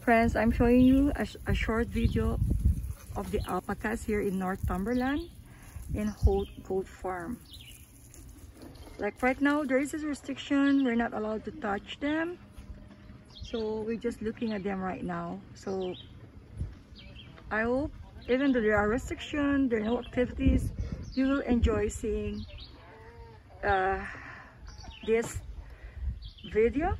Friends, I'm showing you a short video of the alpacas here in Northumberland in Haute Goat Farm. Like right now, there is a restriction. We're not allowed to touch them. So we're just looking at them right now. So I hope, even though there are restrictions, there are no activities, you will enjoy seeing this video.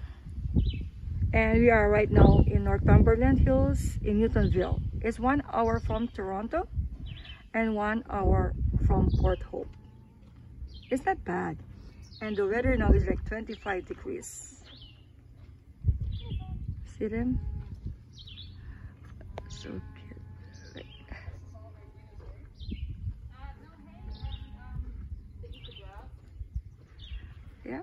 And we are right now in Northumberland Hills in Newtonville. It's 1 hour from Toronto and 1 hour from Port Hope. It's not bad. And the weather now is like 25 degrees. See them? So cute. Yeah.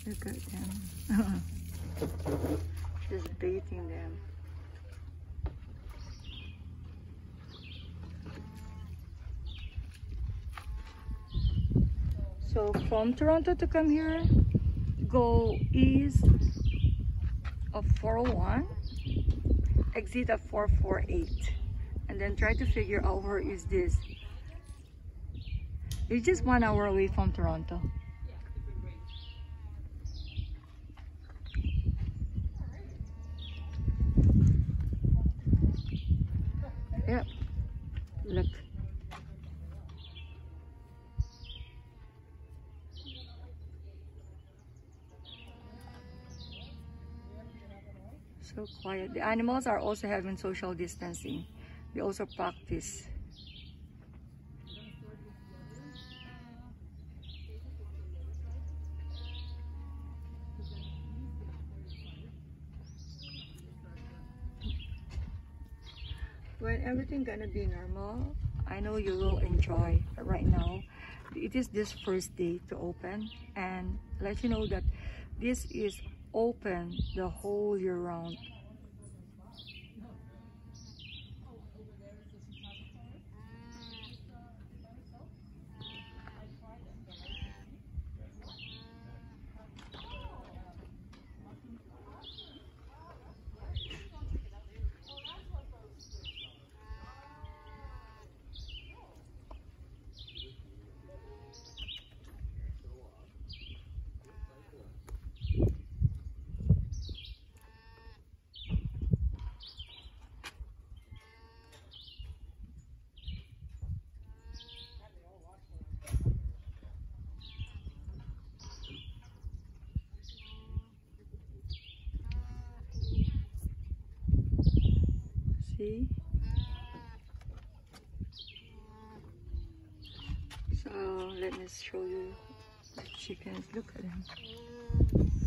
Look at them. Just baiting them. So from Toronto to come here, go east of 401, exit at 448, and then try to figure out where is this. It's just 1 hour away from Toronto. Yep, look. So quiet. The animals are also having social distancing. We also practice. When everything gonna be normal, I know you will enjoy. But right now, it is this first day to open, and let you know that this is open the whole year round. See? So let me show you the chickens. Look at them.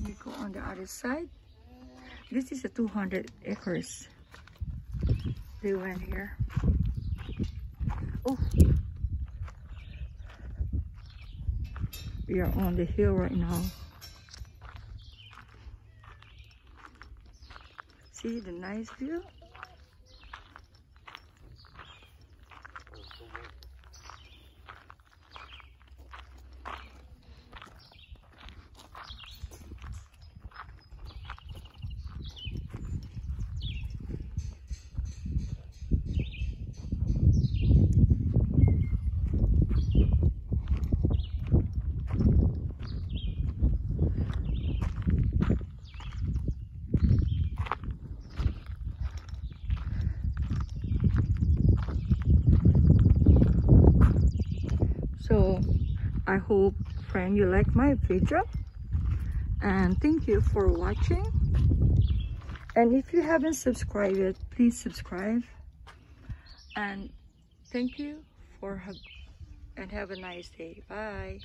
We go on the other side. This is a 200 acres. They went here. Oh, we are on the hill right now. See the nice view? So I hope, friend, you like my video, and thank you for watching. And if you haven't subscribed yet, please subscribe. And thank you and have a nice day. Bye.